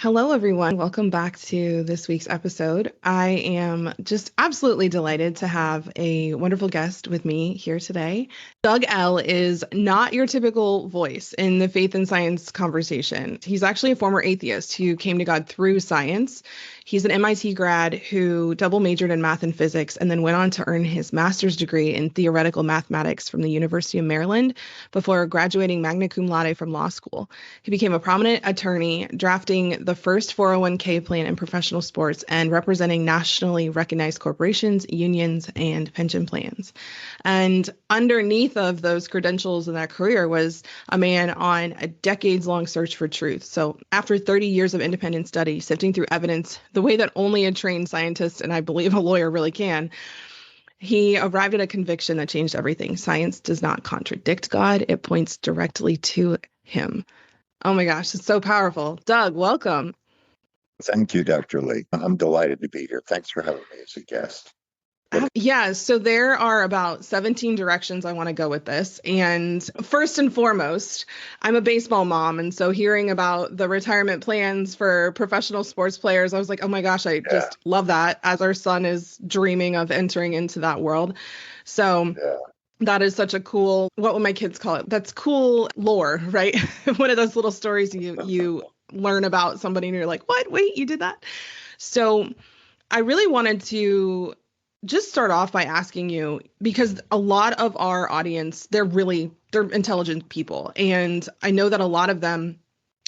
Hello, everyone. Welcome back to this week's episode. I am just absolutely delighted to have a wonderful guest with me here today. Doug L. is not your typical voice in the faith and science conversation. He's actually a former atheist who came to God through science. He's an MIT grad who double majored in math and physics and then went on to earn his master's degree in theoretical mathematics from the University of Maryland before graduating magna cum laude from law school. He became a prominent attorney, drafting the first 401k plan in professional sports and representing nationally recognized corporations, unions, and pension plans. And underneath of those credentials in that career was a man on a decades-long search for truth. So after 30 years of independent study, sifting through evidence the way that only a trained scientist and I believe a lawyer really can, he arrived at a conviction that changed everything. Science does not contradict God. It points directly to him. Oh my gosh, it's so powerful. Doug, welcome. Thank you, Dr. Lee. I'm delighted to be here. Thanks for having me as a guest. Yeah, so there are about 17 directions I want to go with this. And first and foremost, I'm a baseball mom. And so hearing about the retirement plans for professional sports players, I was like, oh my gosh, I just love that as our son is dreaming of entering into that world. So that is such a cool, what would my kids call it? That's cool lore, right? One of those little stories you learn about somebody and you're like, what? Wait, you did that? So I really wanted to just start off by asking you, because a lot of our audience, they're intelligent people. And I know that a lot of them,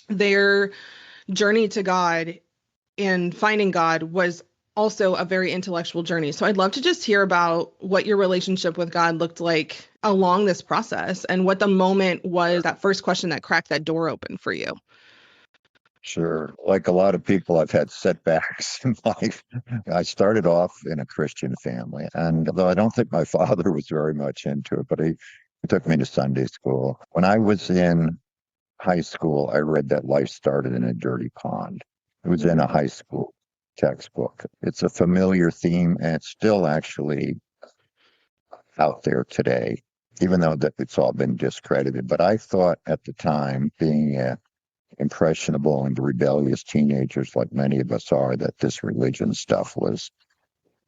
their journey to God and finding God was also a very intellectual journey. So I'd love to just hear about what your relationship with God looked like along this process and what the moment was, that first question that cracked that door open for you. Sure. Like a lot of people, I've had setbacks in life. I started off in a Christian family, and though I don't think my father was very much into it, but he took me to Sunday school. When I was in high school, I read that life started in a dirty pond. It was in a high school textbook. It's a familiar theme, and it's still actually out there today, even though it's all been discredited. But I thought at the time, being impressionable and rebellious teenagers like many of us are, that this religion stuff was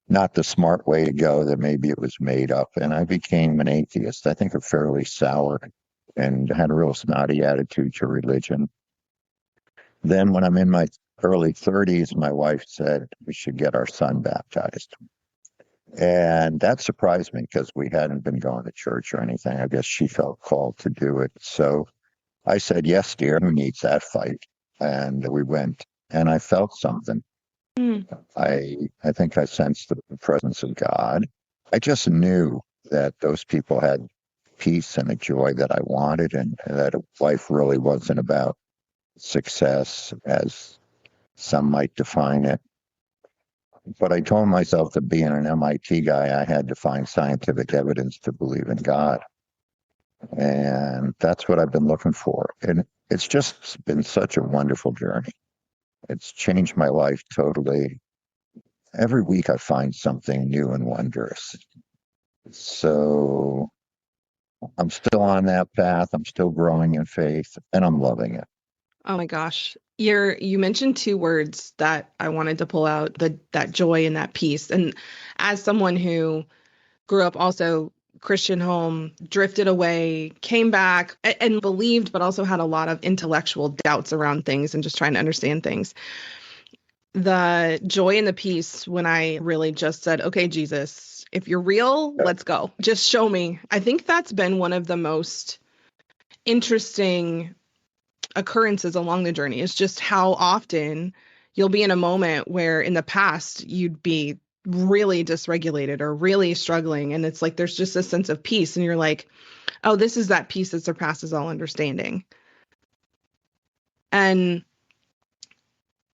not the smart way to go, that maybe it was made up. And I became an atheist, I think a fairly sour and had a real snotty attitude to religion. Then when I'm in my early 30s, my wife said we should get our son baptized. And that surprised me because we hadn't been going to church or anything. I guess she felt called to do it. So I said, yes, dear, who needs that fight? And we went, and I felt something. I think I sensed the presence of God. I just knew that those people had peace and a joy that I wanted, and that life really wasn't about success as some might define it. But I told myself that being an MIT guy, I had to find scientific evidence to believe in God. And that's what I've been looking for. And it's just been such a wonderful journey. It's changed my life totally. Every week I find something new and wondrous. So I'm still on that path. I'm still growing in faith, and I'm loving it. Oh my gosh. You mentioned two words that I wanted to pull out, that joy and that peace. And as someone who grew up also Christian home, drifted away, came back and believed, but also had a lot of intellectual doubts around things and just trying to understand things. The joy and the peace when I really just said, okay, Jesus, if you're real, let's go. Just show me. I think that's been one of the most interesting occurrences along the journey, is just how often you'll be in a moment where in the past you'd be really dysregulated or really struggling. And it's like there's just a sense of peace. And you're like, oh, this is that peace that surpasses all understanding. And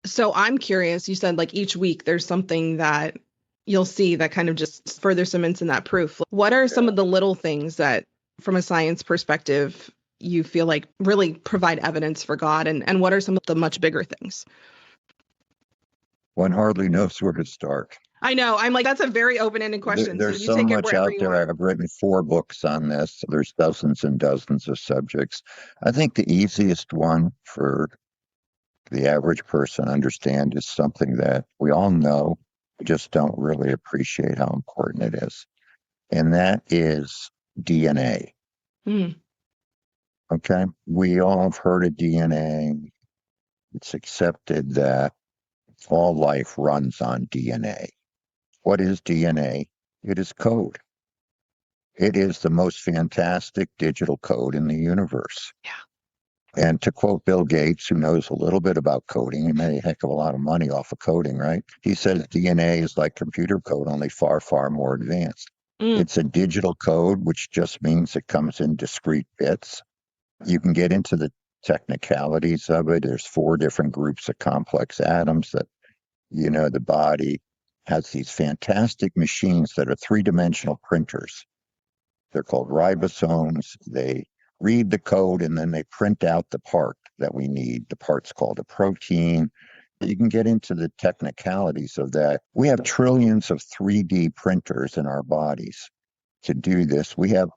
so I'm curious, you said like each week there's something that you'll see that kind of just further cements in that proof. What are some of the little things that, from a science perspective, you feel like really provide evidence for God? And what are some of the much bigger things? One hardly knows where to start. I know. I'm like, that's a very open-ended question. There's so you so take much it out there. want. I've written 4 books on this. There's dozens and dozens of subjects. I think the easiest one for the average person understand is something that we all know, we just don't really appreciate how important it is. And that is DNA. Mm. Okay. We all have heard of DNA. It's accepted that all life runs on DNA. What is DNA? It is code. It is the most fantastic digital code in the universe. Yeah. And to quote Bill Gates, who knows a little bit about coding, he made a heck of a lot of money off of coding, right? He says DNA is like computer code, only far, far more advanced. Mm. It's a digital code, which just means it comes in discrete bits. You can get into the technicalities of it. There's 4 different groups of complex atoms that, the body has these fantastic machines that are 3-dimensional printers. They're called ribosomes. They read the code and then they print out the part that we need. The part's called a protein. You can get into the technicalities of that. We have trillions of 3D printers in our bodies to do this. We have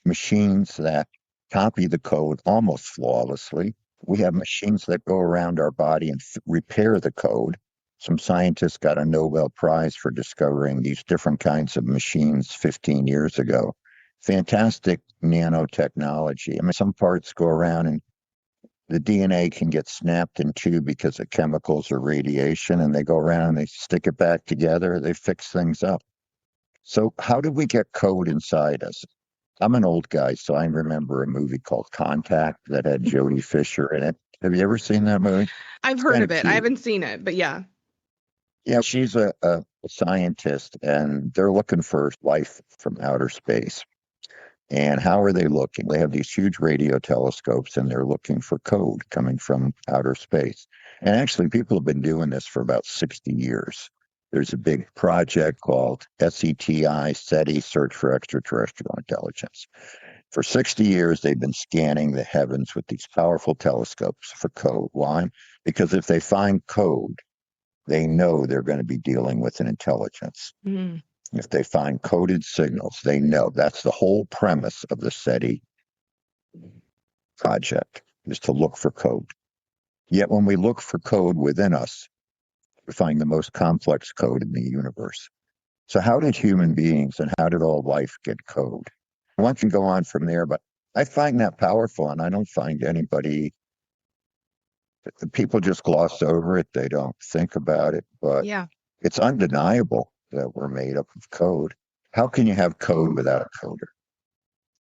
machines that copy the code almost flawlessly. We have machines that go around our body and repair the code. Some scientists got a Nobel Prize for discovering these different kinds of machines 15 years ago. Fantastic nanotechnology. I mean, some parts go around and the DNA can get snapped in two because of chemicals or radiation, and they go around and they stick it back together. They fix things up. So how did we get code inside us? I'm an old guy, so I remember a movie called Contact that had Jodie Fisher in it. Have you ever seen that movie? I've It's heard kind of it. cute. I haven't seen it, but yeah. Yeah, she's a scientist, and they're looking for life from outer space. And how are they looking? They have these huge radio telescopes, and they're looking for code coming from outer space. And actually, people have been doing this for about 60 years. There's a big project called SETI, Search for Extraterrestrial Intelligence. For 60 years, they've been scanning the heavens with these powerful telescopes for code. Why? Because if they find code, they know they're going to be dealing with an intelligence. Mm. If they find coded signals, they know. That's the whole premise of the SETI project, is to look for code. Yet when we look for code within us, we find the most complex code in the universe. So how did human beings and how did all life get code? One can go on from there, but I find that powerful, and I don't find anybody, people just gloss over it. They don't think about it, but Yeah. it's undeniable that we're made up of code. How can you have code without a coder?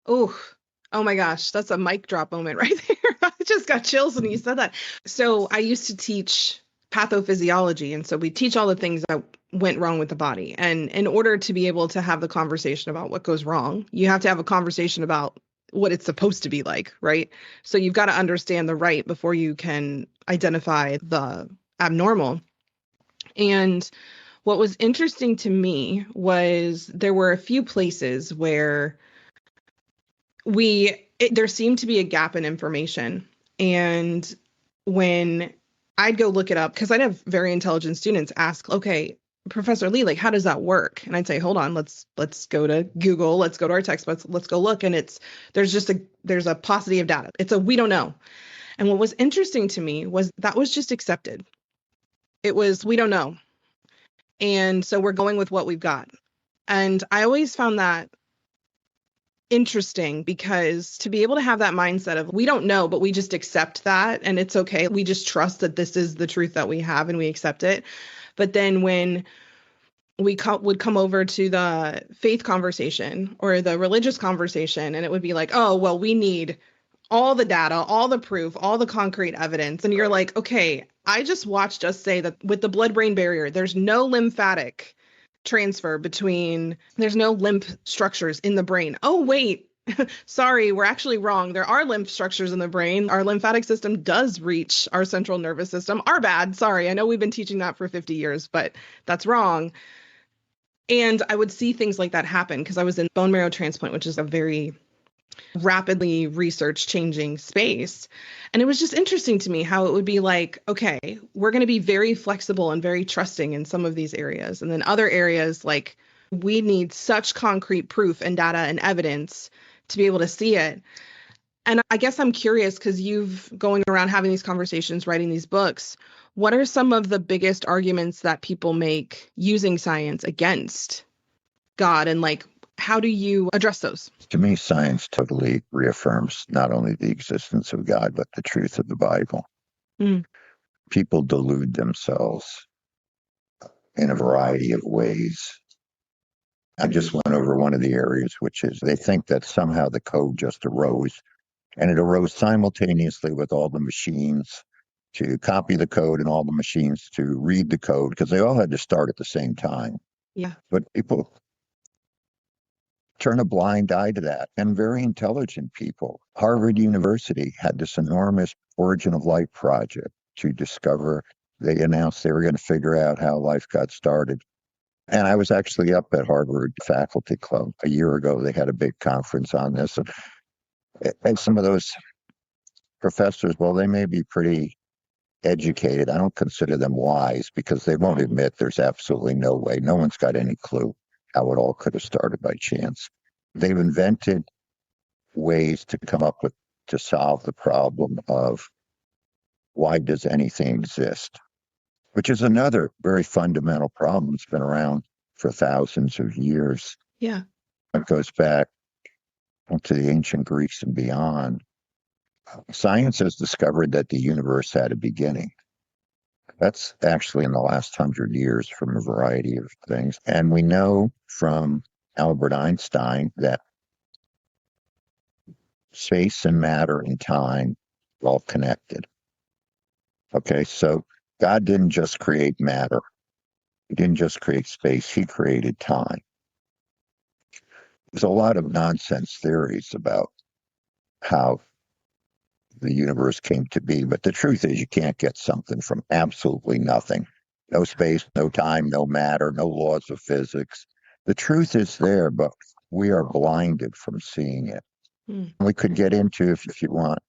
Oh my gosh, that's a mic drop moment right there. I just got chills when you said that. So I used to teach pathophysiology, and so we teach all the things that went wrong with the body. And in order to be able to have the conversation about what goes wrong, you have to have a conversation about what it's supposed to be like, right? So you've got to understand the right before you can identify the abnormal. And what was interesting to me was there were a few places where there seemed to be a gap in information. And when I'd go look it up, because I'd have very intelligent students ask, okay, Professor Lee, like, how does that work? And I'd say, hold on, let's go to Google, let's go to our textbooks, let's go look. And there's a paucity of data. We don't know. And what was interesting to me was that was just accepted. It was, we don't know. And so we're going with what we've got. And I always found that interesting, because to be able to have that mindset of we don't know, but we just accept that and it's okay. We just trust that this is the truth that we have and we accept it. But then when we would come over to the faith conversation or the religious conversation, and it would be like, oh, well, we need all the data, all the proof, all the concrete evidence. And you're like, okay, I just watched us say that with the blood-brain barrier, there's no lymphatic transfer there's no lymph structures in the brain. Oh, wait, sorry, we're actually wrong. There are lymph structures in the brain. Our lymphatic system does reach our central nervous system. Our bad. Sorry. I know we've been teaching that for 50 years, but that's wrong. And I would see things like that happen because I was in bone marrow transplant, which is a very rapidly research changing space. And it was just interesting to me how it would be like, okay, we're going to be very flexible and very trusting in some of these areas. And then other areas, like, we need such concrete proof and data and evidence to be able to see it. And I guess I'm curious because you've going around having these conversations, writing these books. What are some of the biggest arguments that people make using science against God? And like, how do you address those? To me, science totally reaffirms not only the existence of God, but the truth of the Bible. Mm. People delude themselves in a variety of ways. I just went over one of the areas, which is they think that somehow the code just arose, and it arose simultaneously with all the machines to copy the code and all the machines to read the code, because they all had to start at the same time. Yeah. But people turn a blind eye to that, and very intelligent people. Harvard University had this enormous origin of life project to discover. They announced they were going to figure out how life got started. And I was actually up at Harvard Faculty Club a year ago. They had a big conference on this. And some of those professors, well, they may be pretty educated. I don't consider them wise because they won't admit there's absolutely no way. No one's got any clue how it all could have started by chance. They've invented ways to come up with, to solve the problem of why does anything exist, which is another very fundamental problem. It's been around for thousands of years. Yeah. It goes back to the ancient Greeks and beyond. Science has discovered that the universe had a beginning. That's actually in the last 100 years from a variety of things. And we know from Albert Einstein that space and matter and time are all connected. Okay, so God didn't just create matter. He didn't just create space. He created time. There's a lot of nonsense theories about how the universe came to be, but the truth is you can't get something from absolutely nothing. No space, no time, no matter, no laws of physics. The truth is there, but we are blinded from seeing it. We could get into, if you want,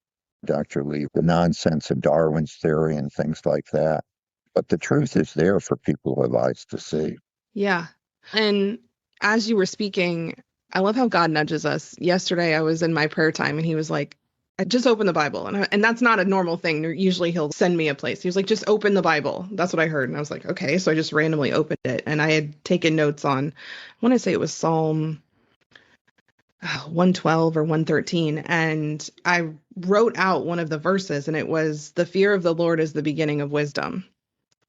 Dr. Lee, the nonsense of Darwin's theory and things like that. But the truth is there for people who have eyes to see. Yeah. And as you were speaking, I love how God nudges us. Yesterday, I was in my prayer time and he was like, I just open the Bible. And that's not a normal thing. Usually he'll send me a place. He was like, just open the Bible. That's what I heard. And I was like, okay. So I just randomly opened it. And I had taken notes on, I want to say it was Psalm 112 or 113. And I wrote out one of the verses and it was, the fear of the Lord is the beginning of wisdom.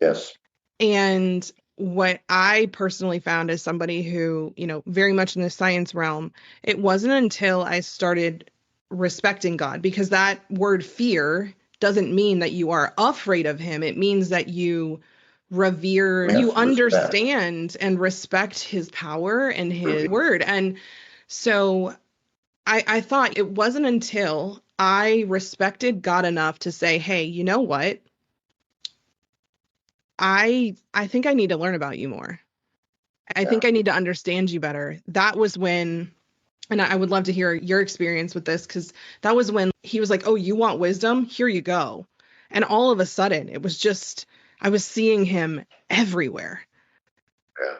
Yes. And what I personally found as somebody who, very much in the science realm, it wasn't until I started respecting God, because that word fear doesn't mean that you are afraid of him. It means that you revere, you understand and respect his power and his word. And so I thought it wasn't until I respected God enough to say, hey, you know what? I think I need to learn about you more. I think I need to understand you better. That was when, and I would love to hear your experience with this, because that was when he was like, oh, you want wisdom? Here you go. And all of a sudden, it was just, I was seeing him everywhere. Yeah.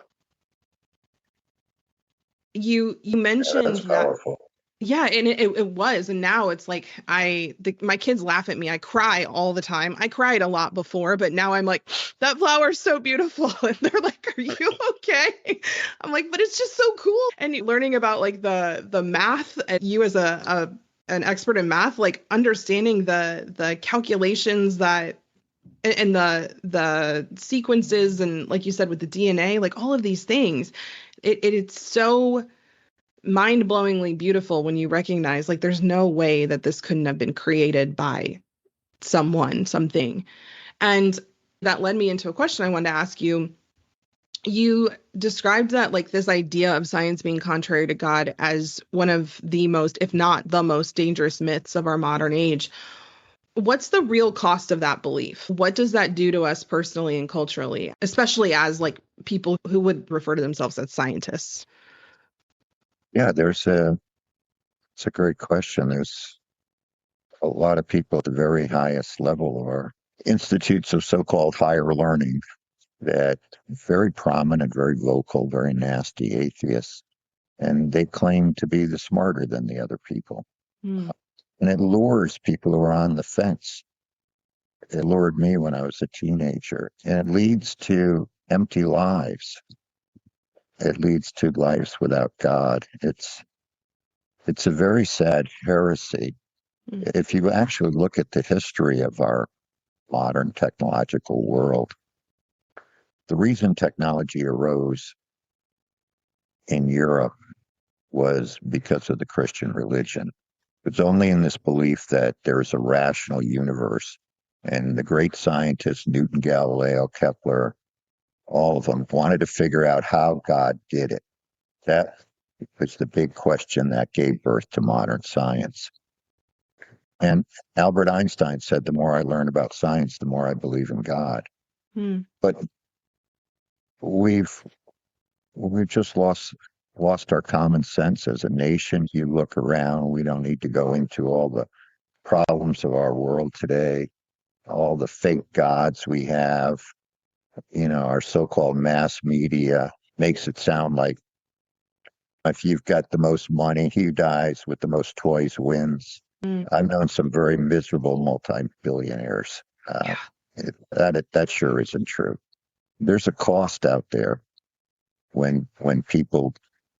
You mentioned that's powerful. Yeah, and it was. And now it's like my kids laugh at me. I cry all the time. I cried a lot before, but now I'm like, that flower's so beautiful. And they're like, are you okay? I'm like, but it's just so cool. And learning about like the math, and you as an expert in math, like understanding the calculations that and the sequences, and like you said with the DNA, like all of these things, it's so mind-blowingly beautiful when you recognize like there's no way that this couldn't have been created by something. And that led me into a question I wanted to ask you. You described that like this idea of science being contrary to God as one of the most, if not the most dangerous myths of our modern age. What's the real cost of that belief? What does that do to us personally and culturally, especially as like people who would refer to themselves as scientists? Yeah, it's a great question. There's a lot of people at the very highest level of our institutes of so-called higher learning that very prominent, very vocal, very nasty atheists, and they claim to be the smarter than the other people. And it lures people who are on the fence. It lured me when I was a teenager, and it leads to empty lives. It leads to lives without God. It's a very sad heresy. Mm. If you actually look at the history of our modern technological world, the reason technology arose in Europe was because of the Christian religion. It's only in this belief that there is a rational universe. And the great scientists, Newton, Galileo, Kepler, all of them wanted to figure out how God did it. That was the big question that gave birth to modern science. And Albert Einstein said, the more I learn about science, the more I believe in God. Mm. But we've just lost our common sense as a nation. You look around, we don't need to go into all the problems of our world today, all the fake gods we have. Our so-called mass media makes it sound like if you've got the most money, he dies with the most toys wins. Mm. I've known some very miserable multi-billionaires. Yeah. That sure isn't true. There's a cost out there when people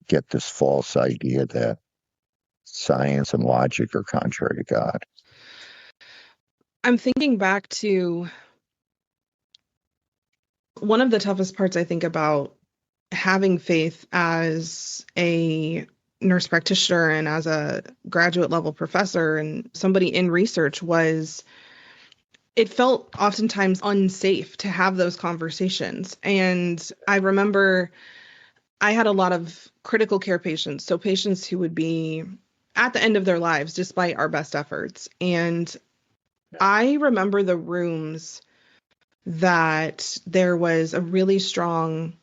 get this false idea that science and logic are contrary to God. I'm thinking back to one of the toughest parts I think about having faith as a nurse practitioner and as a graduate level professor and somebody in research was it felt oftentimes unsafe to have those conversations. And I remember I had a lot of critical care patients, so patients who would be at the end of their lives despite our best efforts. And I remember the rooms that there was a really strong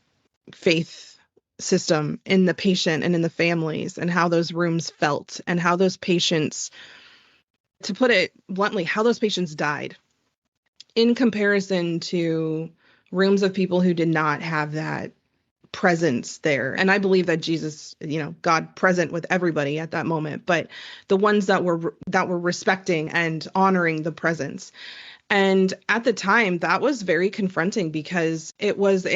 faith system in the patient and in the families, and how those rooms felt, and how those patients, to put it bluntly, how those patients died in comparison to rooms of people who did not have that presence there. And I believe that Jesus, God present with everybody at that moment, but the ones that were respecting and honoring the presence. And at the time, that was very confronting, because it was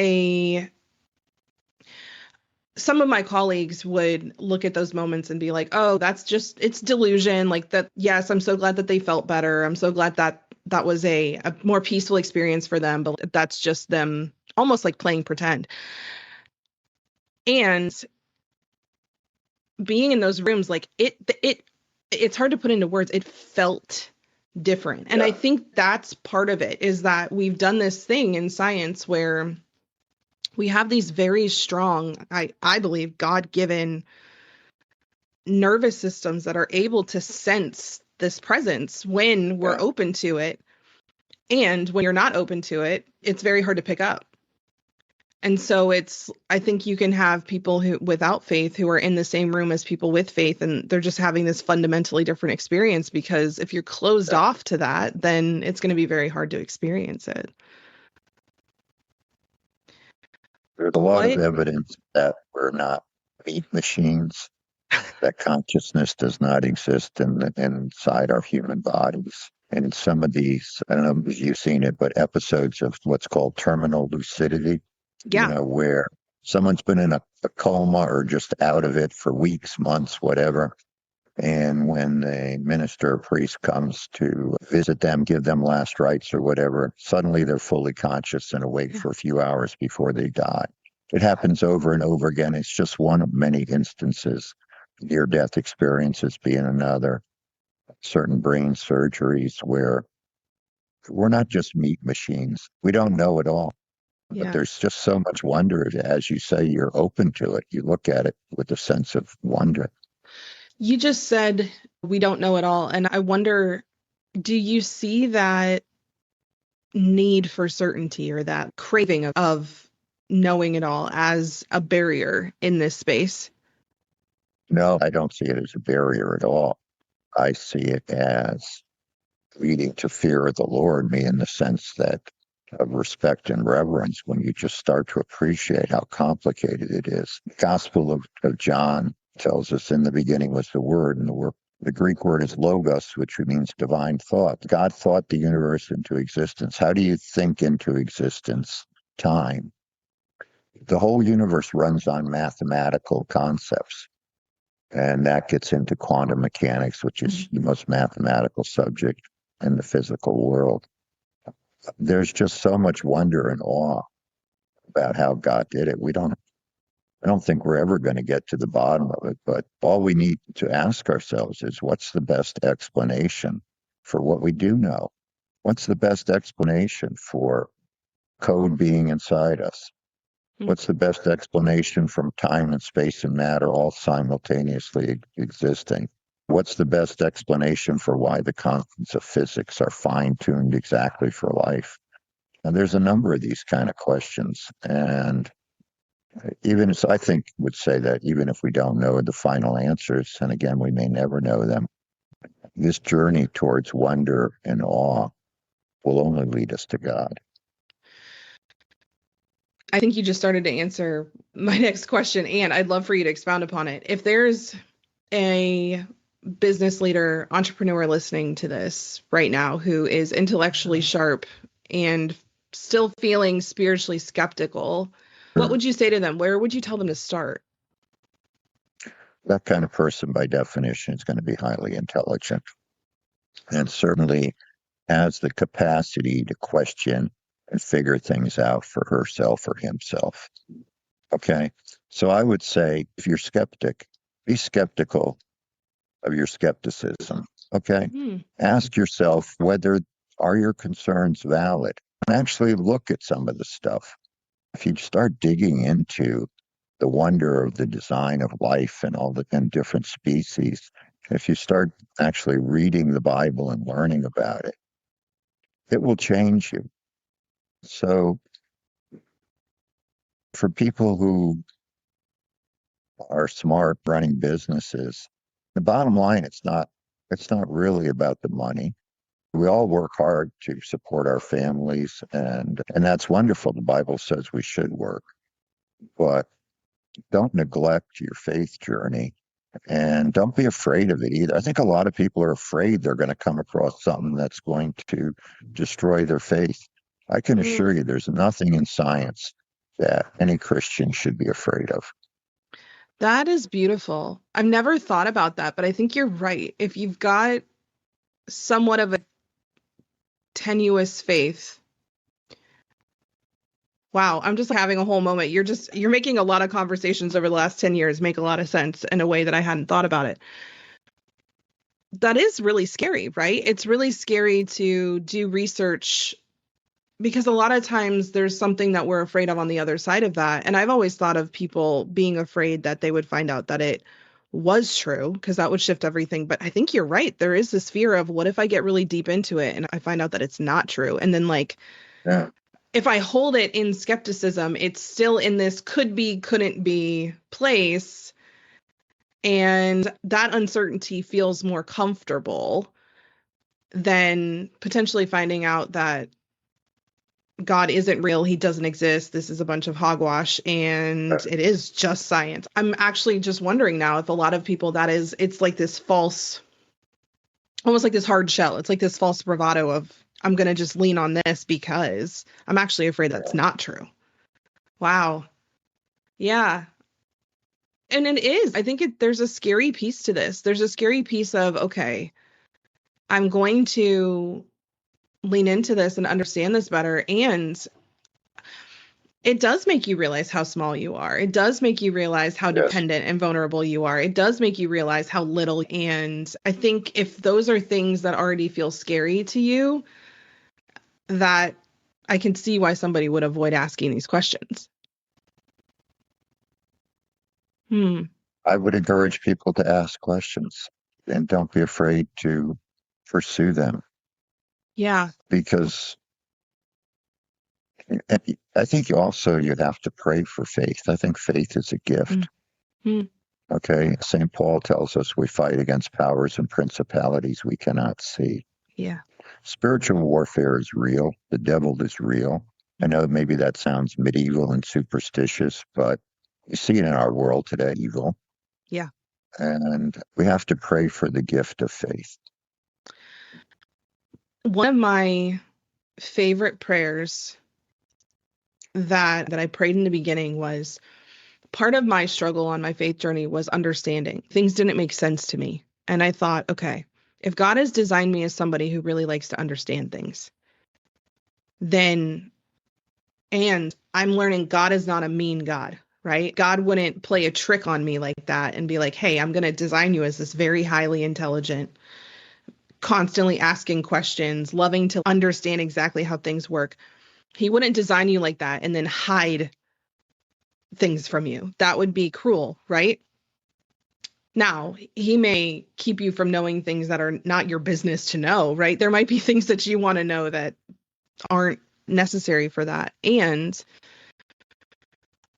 some of my colleagues would look at those moments and be like, oh, it's delusion. Like that. Yes, I'm so glad that they felt better. I'm so glad that that was a more peaceful experience for them, but that's just them almost like playing pretend. And being in those rooms, like it's hard to put into words. It felt different. And I think that's part of it, is that we've done this thing in science where we have these very strong, I believe, God-given nervous systems that are able to sense this presence when we're open to it. And when you're not open to it, it's very hard to pick up. And so I think you can have people who without faith who are in the same room as people with faith, and they're just having this fundamentally different experience, because if you're closed off to that, then it's going to be very hard to experience it. There's a lot of evidence that we're not meat machines, that consciousness does not exist inside our human bodies. And in some of these, I don't know if you've seen it, but episodes of what's called terminal lucidity, where someone's been in a coma or just out of it for weeks, months, whatever. And when the minister or priest comes to visit them, give them last rites or whatever, suddenly they're fully conscious and awake for a few hours before they die. It happens over and over again. It's just one of many instances. Near-death experiences being another. Certain brain surgeries where we're not just meat machines. We don't know it all. But there's just so much wonder. As you say, you're open to it. You look at it with a sense of wonder. You just said we don't know it all. And I wonder, do you see that need for certainty, or that craving of knowing it all, as a barrier in this space? No, I don't see it as a barrier at all. I see it as leading to fear of the Lord, me in the sense that of respect and reverence, when you just start to appreciate how complicated it is. The Gospel of John tells us, in the beginning was the Word, and the The Greek word is logos, which means divine thought. God thought the universe into existence. How do you think into existence? Time. The whole universe runs on mathematical concepts. And that gets into quantum mechanics, which is the most mathematical subject in the physical world. There's just so much wonder and awe about how God did it. I don't think we're ever going to get to the bottom of it, but all we need to ask ourselves is what's the best explanation for what we do know? What's the best explanation for code being inside us? What's the best explanation from time and space and matter all simultaneously existing? What's the best explanation for why the constants of physics are fine-tuned exactly for life? And there's a number of these kind of questions. And even as I think would say that even if we don't know the final answers, and again, we may never know them, this journey towards wonder and awe will only lead us to God. I think you just started to answer my next question, and I'd love for you to expound upon it. If there's a business leader, entrepreneur listening to this right now who is intellectually sharp and still feeling spiritually skeptical, what would you say to them? Where would you tell them to start? That kind of person, by definition, is going to be highly intelligent and certainly has the capacity to question and figure things out for herself or himself. Okay. So I would say if you're skeptic, be skeptical of your skepticism. Okay. Ask yourself whether are your concerns valid, and actually look at some of the stuff. If you start digging into the wonder of the design of life and all the and different species, if you start actually reading the Bible and learning about it, it will change you. So for people who are smart running businesses, the bottom line, it's not really about the money. We all work hard to support our families and that's wonderful. The Bible says we should work, but don't neglect your faith journey and don't be afraid of it either. I think a lot of people are afraid they're going to come across something that's going to destroy their faith. I can assure you there's nothing in science that any Christian should be afraid of. That is beautiful. I've never thought about that, but I think you're right. If you've got somewhat of a tenuous faith, wow, I'm just having a whole moment. You're making a lot of conversations over the last 10 years make a lot of sense in a way that I hadn't thought about it. That is really scary, right? It's really scary to do research because a lot of times there's something that we're afraid of on the other side of that. And I've always thought of people being afraid that they would find out that it was true because that would shift everything. But I think you're right. There is this fear of what if I get really deep into it and I find out that it's not true? And then if I hold it in skepticism, it's still in this could be, couldn't be place. And that uncertainty feels more comfortable than potentially finding out that God isn't real. He doesn't exist. This is a bunch of hogwash and it is just science. I'm actually just wondering now if a lot of people it's like this false, almost like this hard shell. It's like this false bravado of I'm going to just lean on this because I'm actually afraid that's not true. Wow. Yeah. And it is. I think there's a scary piece to this. There's a scary piece of, okay, I'm going to lean into this and understand this better. And it does make you realize how small you are. It does make you realize how dependent and vulnerable you are. It does make you realize how little. And I think if those are things that already feel scary to you, that I can see why somebody would avoid asking these questions. I would encourage people to ask questions and don't be afraid to pursue them. Yeah. Because I think you'd have to pray for faith. I think faith is a gift. Okay. St. Paul tells us we fight against powers and principalities we cannot see. Yeah. Spiritual warfare is real. The devil is real. I know maybe that sounds medieval and superstitious, but you see it in our world today, evil. Yeah. And we have to pray for the gift of faith. One of my favorite prayers that I prayed in the beginning was, part of my struggle on my faith journey was understanding. Things didn't make sense to me. And I thought, okay, if God has designed me as somebody who really likes to understand things, then, and I'm learning God is not a mean God, right? God wouldn't play a trick on me like that and be like, hey, I'm going to design you as this very highly intelligent, constantly asking questions, loving to understand exactly how things work. He wouldn't design you like that and then hide things from you. That would be cruel, right? Now, he may keep you from knowing things that are not your business to know, right? There might be things that you want to know that aren't necessary for that. And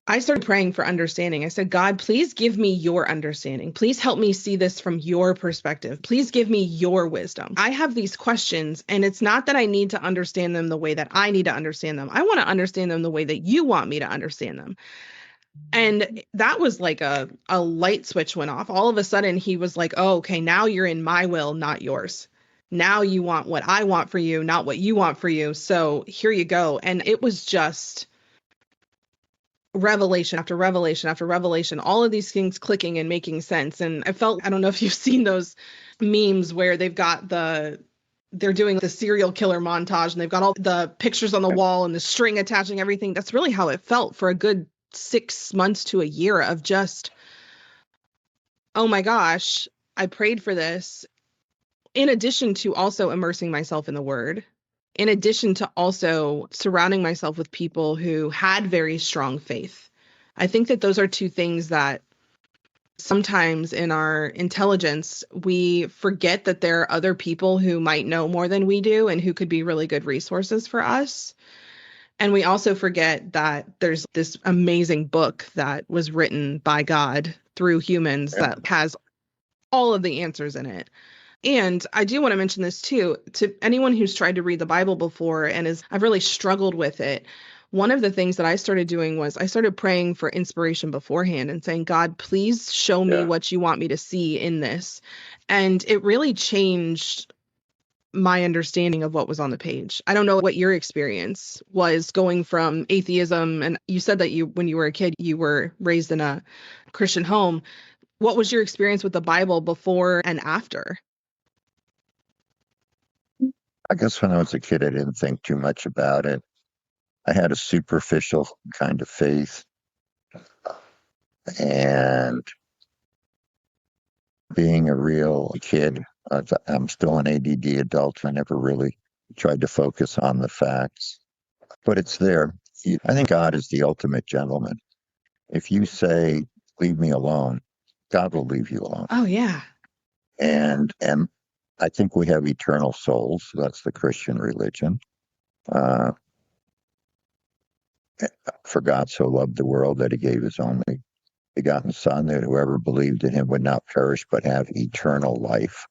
I started praying for understanding. I said, God, please give me your understanding. Please help me see this from your perspective. Please give me your wisdom. I have these questions, and it's not that I need to understand them the way that I need to understand them. I want to understand them the way that you want me to understand them. And that was like a light switch went off. All of a sudden, he was like, oh, okay, now you're in my will, not yours. Now you want what I want for you, not what you want for you. So here you go. And it was just revelation after revelation after revelation, all of these things clicking and making sense. And I don't know if you've seen those memes where they're doing the serial killer montage and they've got all the pictures on the wall and the string attaching everything. That's really how it felt for a good 6 months to a year of just, oh my gosh, I prayed for this. In addition to also immersing myself in the word, in addition to also surrounding myself with people who had very strong faith. I think that those are two things that sometimes in our intelligence, we forget that there are other people who might know more than we do and who could be really good resources for us. And we also forget that there's this amazing book that was written by God through humans that has all of the answers in it. And I do want to mention this too, to anyone who's tried to read the Bible before and I've really struggled with it. One of the things that I started doing was I started praying for inspiration beforehand and saying, God, please show me what you want me to see in this. And it really changed my understanding of what was on the page. I don't know what your experience was going from atheism. And you said that when you were a kid, you were raised in a Christian home. What was your experience with the Bible before and after? I guess when I was a kid, I didn't think too much about it. I had a superficial kind of faith. And being a real kid, I'm still an ADD adult. I never really tried to focus on the facts, but it's there. I think God is the ultimate gentleman. If you say, leave me alone, God will leave you alone. Oh, yeah. And I think we have eternal souls. That's the Christian religion. For God so loved the world that he gave his only begotten Son, that whoever believed in him would not perish but have eternal life.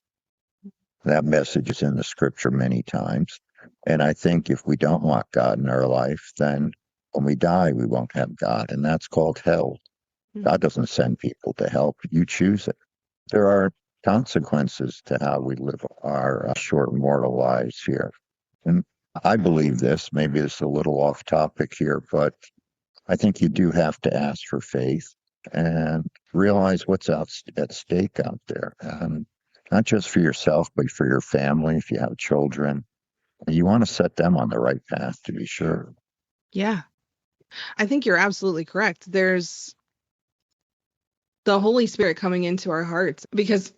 That message is in the scripture many times. And I think if we don't want God in our life, then when we die, we won't have God. And that's called hell. God doesn't send people to hell. You choose it. There are consequences to how we live our short mortal lives here. And I believe this. Maybe it's a little off topic here, but I think you do have to ask for faith and realize what's at stake out there. Not just for yourself, but for your family, if you have children. You want to set them on the right path, to be sure. Yeah, I think you're absolutely correct. There's the Holy Spirit coming into our hearts because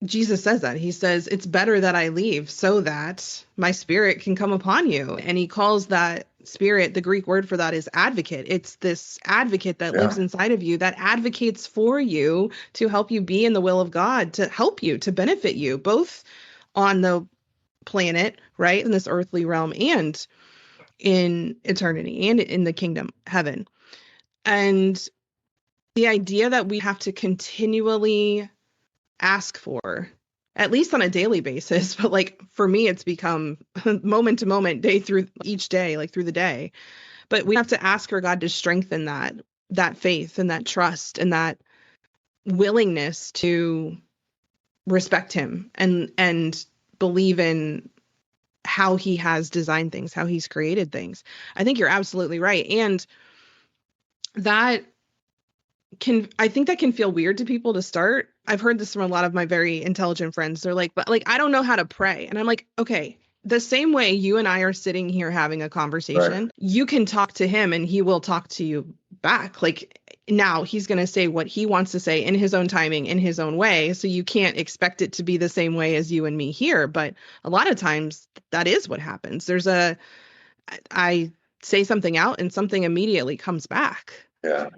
Jesus says that. He says, it's better that I leave so that my spirit can come upon you. And he calls that spirit, the Greek word for that is advocate. It's this advocate that lives inside of you that advocates for you to help you be in the will of God, to help you, to benefit you, both on the planet, right, in this earthly realm and in eternity and in the kingdom, heaven. And the idea that we have to continually ask for, at least on a daily basis, but like for me, it's become moment to moment, day through each day, like through the day. But we have to ask for God to strengthen that faith and that trust and that willingness to respect him and believe in how he has designed things, how he's created things. I think you're absolutely right. And that I think that can feel weird to people to start. I've heard this from a lot of my very intelligent friends. They're like, but like, I don't know how to pray. And I'm like, okay, the same way you and I are sitting here having a conversation, you can talk to him and he will talk to you back. Like now he's going to say what he wants to say in his own timing, in his own way. So you can't expect it to be the same way as you and me here. But a lot of times that is what happens. I say something out and something immediately comes back. Yeah.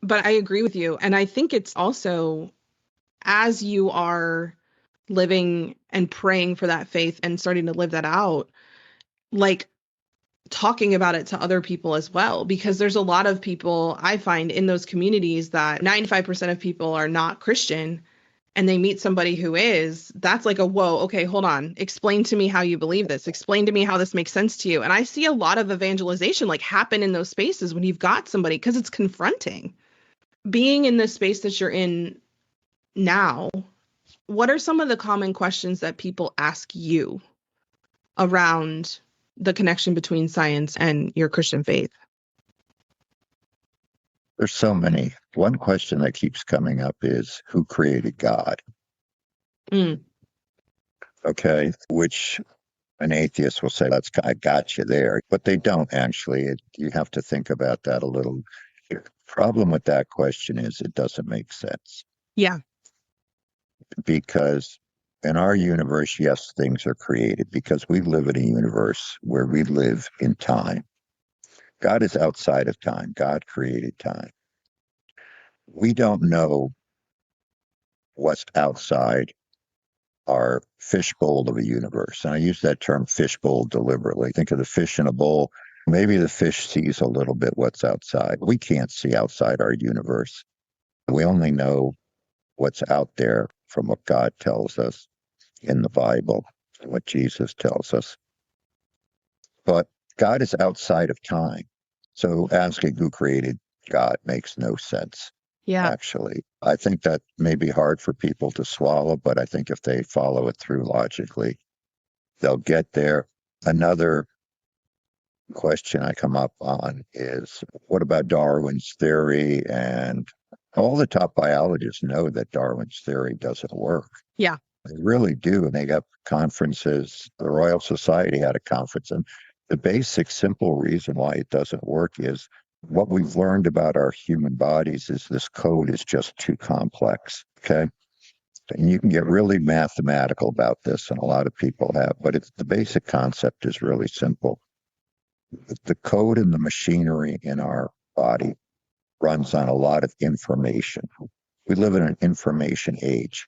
But I agree with you. And I think it's also as you are living and praying for that faith and starting to live that out, like talking about it to other people as well, because there's a lot of people I find in those communities that 95% of people are not Christian and they meet somebody who is, that's like a, whoa, okay, hold on. Explain to me how you believe this. Explain to me how this makes sense to you. And I see a lot of evangelization like happen in those spaces when you've got somebody, because it's confronting. Being in the space that you're in now, what are some of the common questions that people ask you around the connection between science and your Christian faith? There's so many. One question that keeps coming up is, who created God? Okay, which an atheist will say, that's, I got you there, but they don't actually. You have to think about that a little. The problem with that question is it doesn't make sense. Yeah. Because in our universe, yes, things are created because we live in a universe where we live in time. God is outside of time. God created time. We don't know what's outside our fishbowl of a universe. And I use that term fishbowl deliberately. Think of the fish in a bowl. Maybe the fish sees a little bit what's outside. We can't see outside our universe. We only know what's out there from what God tells us in the Bible, what Jesus tells us. But God is outside of time. So asking who created God makes no sense. Yeah. Actually, I think that may be hard for people to swallow, but I think if they follow it through logically, they'll get there. Another question I come up on is, what about Darwin's theory? And all the top biologists know that Darwin's theory doesn't work. Yeah. They really do. And they got conferences. The Royal Society had a conference. And the basic, simple reason why it doesn't work is what we've learned about our human bodies is this code is just too complex. Okay. And you can get really mathematical about this, and a lot of people have, but the basic concept is really simple. The code and the machinery in our body runs on a lot of information. We live in an information age.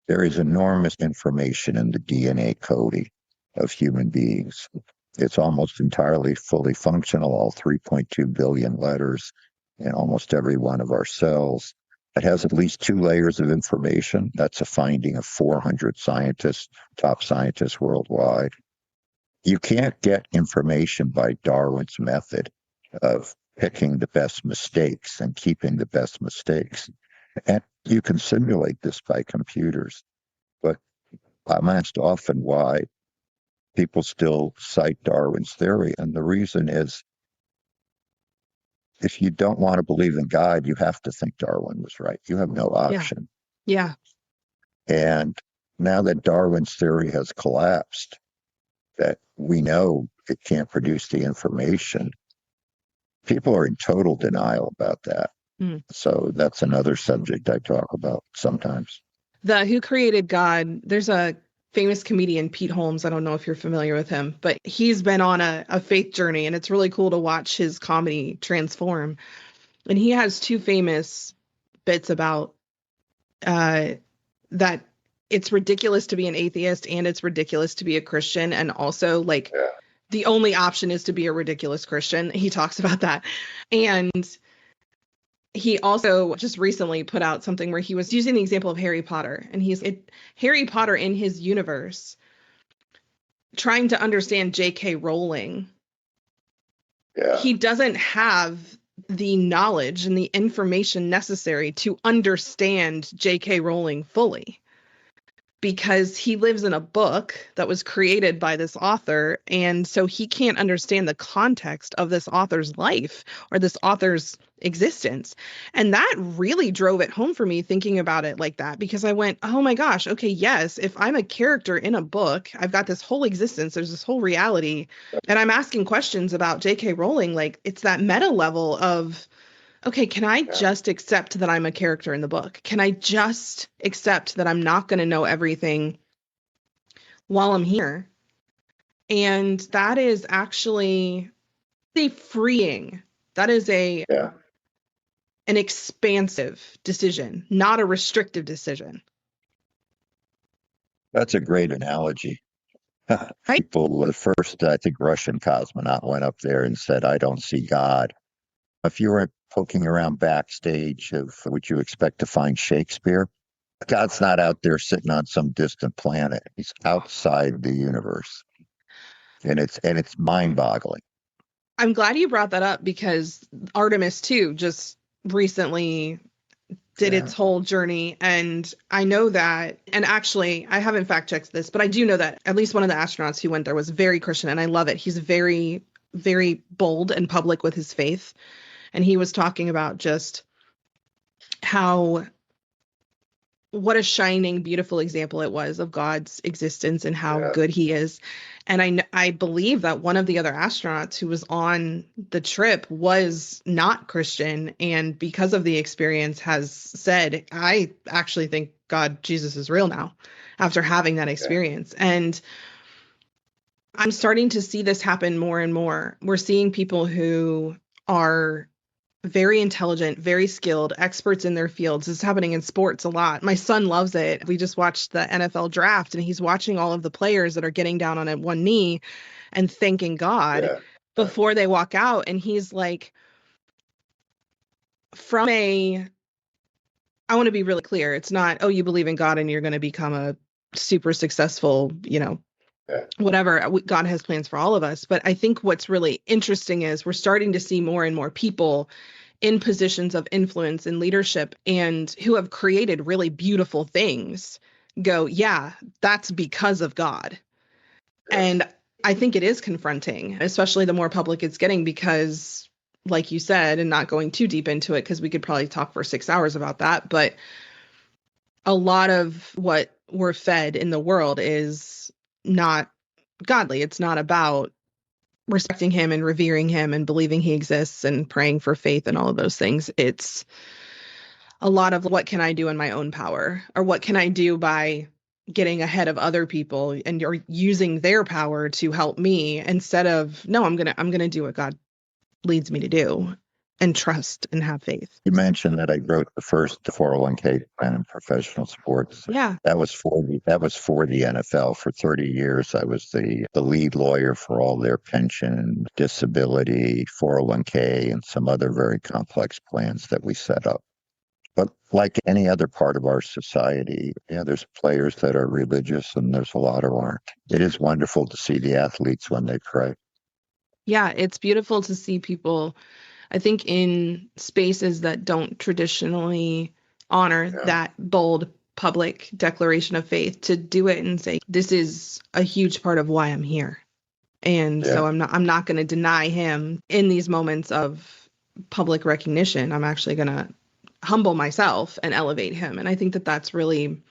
There is enormous information in the DNA coding of human beings. It's almost entirely fully functional, all 3.2 billion letters in almost every one of our cells. It has at least 2 layers of information. That's a finding of 400 scientists, top scientists worldwide. You can't get information by Darwin's method of picking the best mistakes and keeping the best mistakes. And you can simulate this by computers. But I'm asked often why people still cite Darwin's theory. And the reason is, if you don't want to believe in God, you have to think Darwin was right. You have no option. Yeah. And now that Darwin's theory has collapsed, that we know it can't produce the information, people are in total denial about that. So that's another subject I talk about sometimes. The Who Created God, there's a famous comedian, Pete Holmes. I don't know if you're familiar with him, but he's been on a faith journey, and it's really cool to watch his comedy transform. And he has 2 famous bits about that it's ridiculous to be an atheist and it's ridiculous to be a Christian. And also, like, the only option is to be a ridiculous Christian. He talks about that. And he also just recently put out something where he was using the example of Harry Potter. And Harry Potter in his universe, trying to understand J.K. Rowling. Yeah. He doesn't have the knowledge and the information necessary to understand J.K. Rowling fully, because he lives in a book that was created by this author. And so he can't understand the context of this author's life or this author's existence. And that really drove it home for me thinking about it like that, because I went, oh my gosh, okay, yes, if I'm a character in a book, I've got this whole existence, there's this whole reality, and I'm asking questions about J.K. Rowling, like it's that meta level of, okay, can I just accept that I'm a character in the book? Can I just accept that I'm not going to know everything while I'm here? And that is actually a freeing. That is an expansive decision, not a restrictive decision. That's a great analogy. Right? People, the first, I think, Russian cosmonaut went up there and said, I don't see God. If you were poking around backstage of what you expect to find Shakespeare, God's not out there sitting on some distant planet. He's outside the universe. And it's mind-boggling. I'm glad you brought that up, because Artemis too just recently did its whole journey. And I know that, and actually, I haven't fact checked this, but I do know that at least one of the astronauts who went there was very Christian, and I love it. He's very, very bold and public with his faith. And he was talking about just how, what a shining, beautiful example it was of God's existence and how good he is. And I believe that one of the other astronauts who was on the trip was not Christian, and because of the experience has said, I actually think God, Jesus is real now after having that experience. And I'm starting to see this happen more and more. We're seeing people who are very intelligent, very skilled, experts in their fields. It's happening in sports a lot. My son loves it. We just watched the NFL draft, and he's watching all of the players that are getting down on one knee and thanking God before they walk out. And he's like, I want to be really clear. It's not, oh, you believe in God and you're going to become a super successful, whatever. God has plans for all of us. But I think what's really interesting is we're starting to see more and more people in positions of influence and leadership and who have created really beautiful things go, yeah, that's because of God. And I think it is confronting, especially the more public it's getting, because like you said, and not going too deep into it, because we could probably talk for 6 hours about that, but a lot of what we're fed in the world is not godly. It's not about respecting him and revering him and believing he exists and praying for faith and all of those things. It's a lot of, what can I do in my own power, or what can I do by getting ahead of other people and you're using their power to help me, instead of, no, I'm going to do what God leads me to do and trust and have faith. You mentioned that I wrote the first 401k plan in professional sports. Yeah. That was for the NFL. For 30 years, I was the lead lawyer for all their pension, disability, 401k, and some other very complex plans that we set up. But like any other part of our society, there's players that are religious and there's a lot who aren't. It is wonderful to see the athletes when they pray. Yeah, it's beautiful to see people, I think, in spaces that don't traditionally honor that bold public declaration of faith, to do it and say, this is a huge part of why I'm here. And so I'm not going to deny him in these moments of public recognition. I'm actually going to humble myself and elevate him. And I think that that's really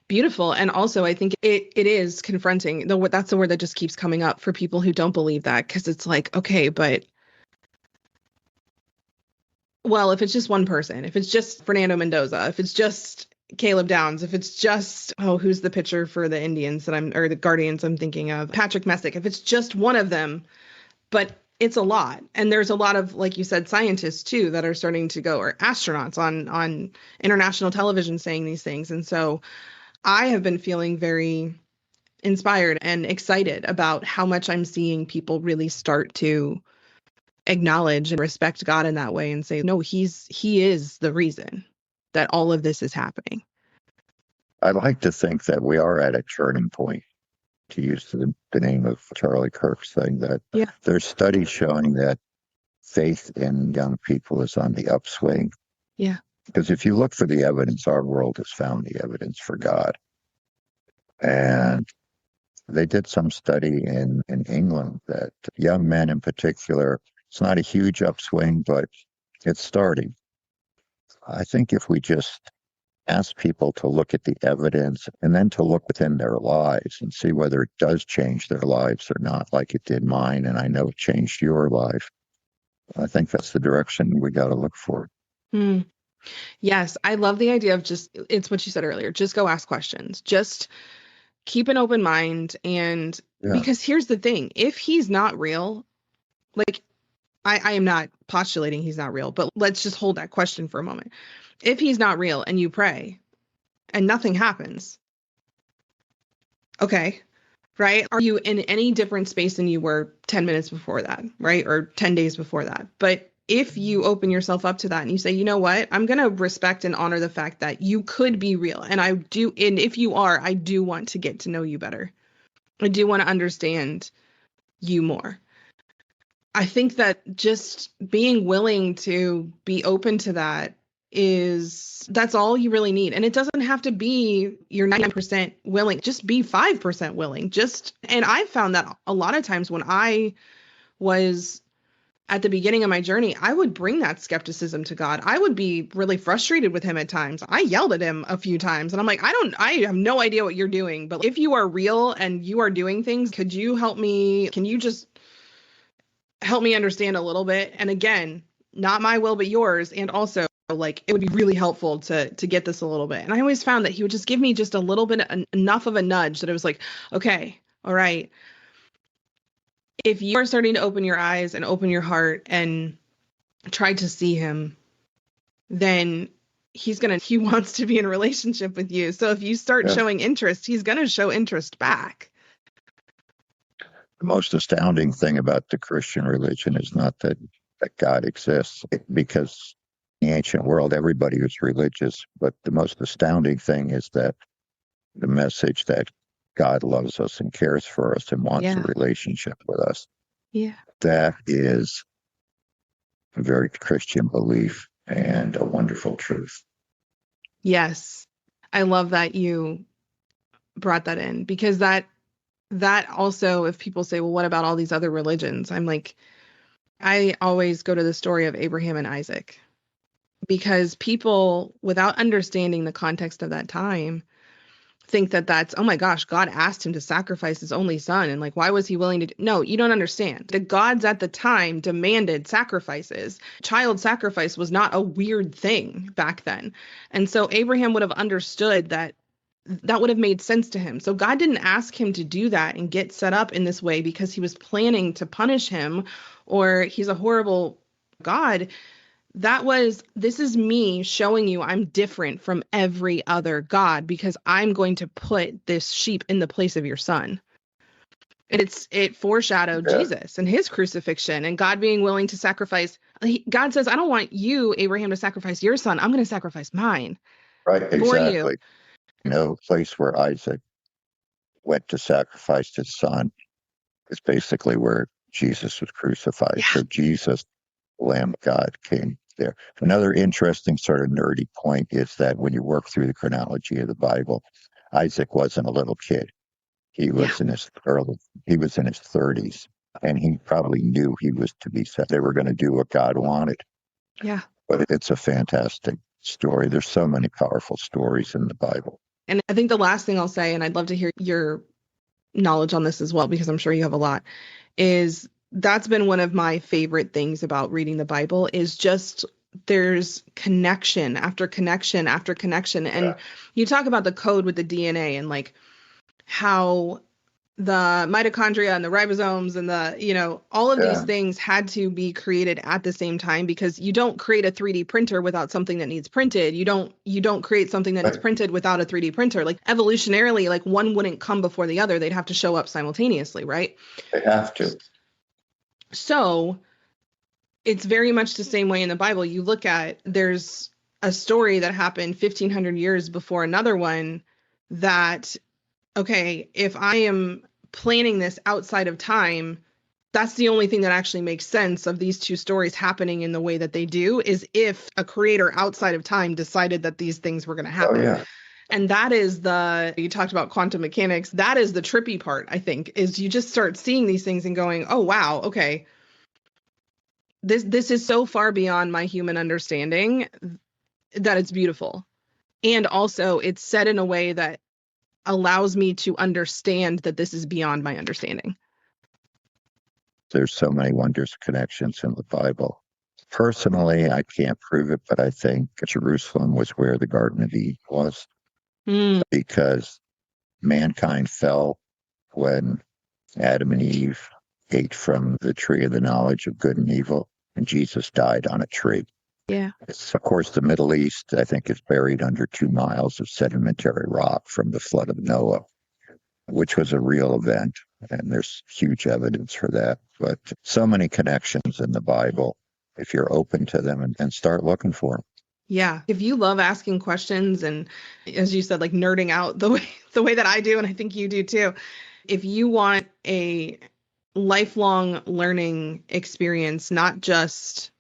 beautiful. And also, I think it is confronting. That's the word that just keeps coming up for people who don't believe that, because it's like, okay, but well, if it's just one person, if it's just Fernando Mendoza, if it's just Caleb Downs, if it's just, who's the pitcher for the Indians or the Guardians I'm thinking of, Patrick Messick, if it's just one of them, but it's a lot. And there's a lot of, like you said, scientists too that are starting to go, or astronauts on international television saying these things. And so I have been feeling very inspired and excited about how much I'm seeing people really start to acknowledge and respect God in that way and say, no, he is the reason that all of this is happening. I like to think that we are at a turning point, to use the name of Charlie Kirk's thing, that there's studies showing that faith in young people is on the upswing. Yeah. Because if you look for the evidence, our world has found the evidence for God. And they did some study in England that young men in particular, it's not a huge upswing, but it's starting. I think if we just ask people to look at the evidence and then to look within their lives and see whether it does change their lives or not, like it did mine, and I know it changed your life. I think that's the direction we got to look for. Hmm. Yes, I love the idea of it's what you said earlier, just go ask questions. Just keep an open mind. And Yeah, because here's the thing, if he's not real, like I am not postulating he's not real, but let's just hold that question for a moment. If he's not real and you pray and nothing happens, okay, right? Are you in any different space than you were 10 minutes before that, right? Or 10 days before that? But if you open yourself up to that and you say, you know what, I'm going to respect and honor the fact that you could be real. And I do. And if you are, I do want to get to know you better. I do want to understand you more. I think that just being willing to be open to that's all you really need. And it doesn't have to be you're 99% willing, just be 5% willing. And I found that a lot of times when I was at the beginning of my journey, I would bring that skepticism to God. I would be really frustrated with him at times. I yelled at him a few times and I'm like, I have no idea what you're doing, but if you are real and you are doing things, could you help me? Can you just help me understand a little bit? And again, not my will, but yours. And also, like, it would be really helpful to get this a little bit. And I always found that he would just give me just a little bit, enough of a nudge that it was like, okay, all right. If you are starting to open your eyes and open your heart and try to see him, then he wants to be in a relationship with you. So if you start yeah. showing interest, he's going to show interest back. The most astounding thing about the Christian religion is not that God exists, because in the ancient world, everybody was religious. But the most astounding thing is that the message that God loves us and cares for us and wants a Yeah. relationship with us, Yeah. that is a very Christian belief and a wonderful truth. Yes. I love that you brought that in, because that also, if people say, well, what about all these other religions? I'm like, I always go to the story of Abraham and Isaac, because people, without understanding the context of that time, think that that's, oh my gosh, God asked him to sacrifice his only son. And like, why was he willing to No, you don't understand. The gods at the time demanded sacrifices. Child sacrifice was not a weird thing back then. And so Abraham would have understood that would have made sense to him. So God didn't ask him to do that and get set up in this way because he was planning to punish him or he's a horrible God. This is me showing you I'm different from every other God because I'm going to put this sheep in the place of your son. And it foreshadowed Yeah. Jesus and his crucifixion and God being willing to sacrifice. God says, I don't want you, Abraham, to sacrifice your son. I'm going to sacrifice mine Right, for you. exactly. Place where Isaac went to sacrifice his son is basically where Jesus was crucified. Yeah. So Jesus, Lamb of God, came there. Another interesting sort of nerdy point is that when you work through the chronology of the Bible, Isaac wasn't a little kid. He was in his 30s, and he probably knew he was to be set. They were going to do what God wanted. Yeah. But it's a fantastic story. There's so many powerful stories in the Bible. And I think the last thing I'll say, and I'd love to hear your knowledge on this as well, because I'm sure you have a lot, is that's been one of my favorite things about reading the Bible is just there's connection after connection after connection. And you talk about the code with the DNA and like how the mitochondria and the ribosomes and all of these things had to be created at the same time, because you don't create a 3D printer without something that needs printed. You don't create something that needs printed without a 3D printer. Like evolutionarily, like one wouldn't come before the other. They'd have to show up simultaneously, right? They have to. So it's very much the same way in the Bible. You look at, there's a story that happened 1500 years before another one that, okay, if I am planning this outside of time, That's the only thing that actually makes sense of these two stories happening in the way that they do, is if a creator outside of time decided that these things were going to Oh, happen. yeah. And that is you talked about quantum mechanics. That is the trippy part, I think, is you just start seeing these things and going, oh, wow, okay. This is so far beyond my human understanding that it's beautiful. And also it's said in a way that allows me to understand that this is beyond my understanding. There's so many wondrous connections in the Bible. Personally, I can't prove it, but I think Jerusalem was where the Garden of Eden was, because mankind fell when Adam and Eve ate from the tree of the knowledge of good and evil, and Jesus died on a tree. Yeah. It's, of course, the Middle East, I think, is buried under 2 miles of sedimentary rock from the flood of Noah, which was a real event. And there's huge evidence for that. But so many connections in the Bible, if you're open to them and start looking for them. Yeah. If you love asking questions and, as you said, like nerding out the way that I do, and I think you do too, if you want a lifelong learning experience, not just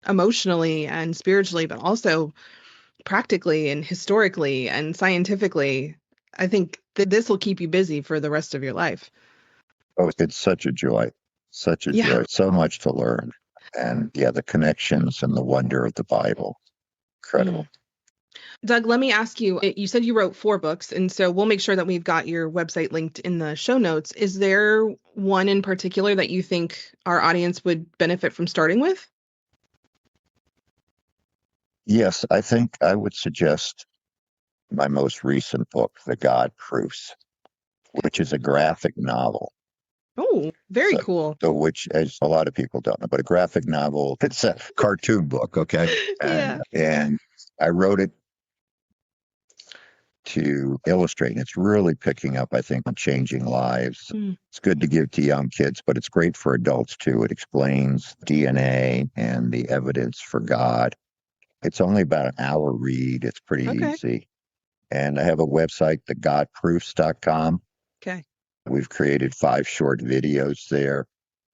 emotionally and spiritually, but also practically and historically and scientifically, I think that this will keep you busy for the rest of your life. Oh, it's such a joy, such a Yeah. joy, so much to learn. And yeah, the connections and the wonder of the Bible, incredible. Doug, let me ask you, you said you wrote 4 books, and so we'll make sure that we've got your website linked in the show notes. Is there one in particular that you think our audience would benefit from starting with? Yes, I think I would suggest my most recent book, The God Proofs, which is a graphic novel. Oh, very cool. So which, as a lot of people don't know, but a graphic novel, it's a cartoon book, okay? Yeah. And I wrote it to illustrate. And it's really picking up, I think, on changing lives. It's good to give to young kids, but it's great for adults too. It explains DNA and the evidence for God. It's only about an hour read. It's pretty easy. And I have a website, thegodproofs.com. Okay. We've created 5 short videos there.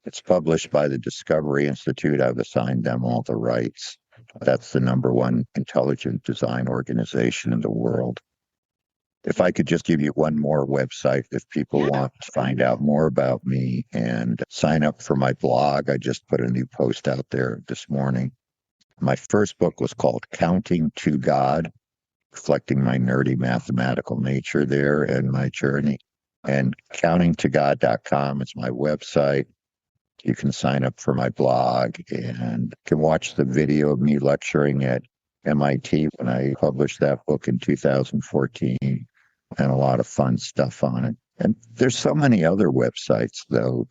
It's published by the Discovery Institute. I've assigned them all the rights. That's the #1 intelligent design organization in the world. If I could just give you one more website, if people want to find out more about me and sign up for my blog, I just put a new post out there this morning. My first book was called Counting to God, reflecting my nerdy mathematical nature there and my journey. And countingtogod.com is my website. You can sign up for my blog and can watch the video of me lecturing at MIT when I published that book in 2014, and a lot of fun stuff on it. And there's so many other websites, though,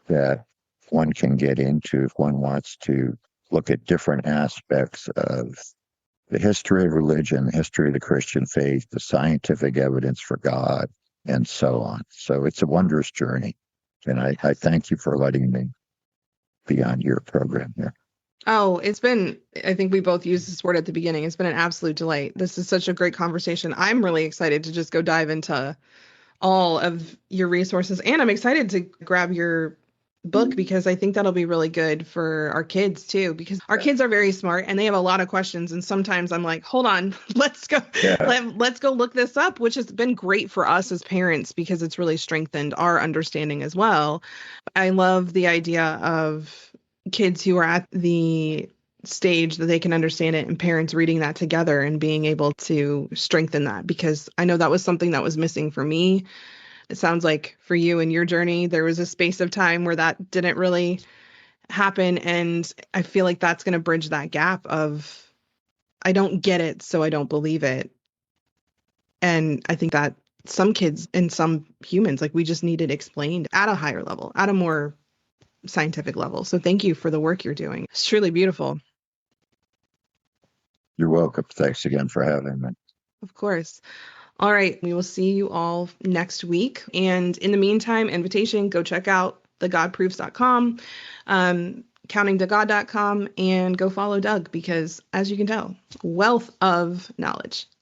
that one can get into if one wants to look at different aspects of the history of religion, the history of the Christian faith, the scientific evidence for God, and so on. So it's a wondrous journey. And I thank you for letting me be on your program here. Oh, I think we both used this word at the beginning. It's been an absolute delight. This is such a great conversation. I'm really excited to just go dive into all of your resources. And I'm excited to grab your book because I think that'll be really good for our kids too, because our kids are very smart and they have a lot of questions. And sometimes I'm like, hold on, let's go look this up, which has been great for us as parents because it's really strengthened our understanding as well. I love the idea of kids who are at the stage that they can understand it and parents reading that together and being able to strengthen that, because I know that was something that was missing for me. It sounds like for you and your journey, there was a space of time where that didn't really happen. And I feel like that's going to bridge that gap of, I don't get it, so I don't believe it. And I think that some kids and some humans, like we just need it explained at a higher level, at a more scientific level. So thank you for the work you're doing. It's truly beautiful. You're welcome. Thanks again for having me. Of course. All right. We will see you all next week. And in the meantime, invitation, go check out thegodproofs.com, countingtogod.com, and go follow Doug because, as you can tell, wealth of knowledge.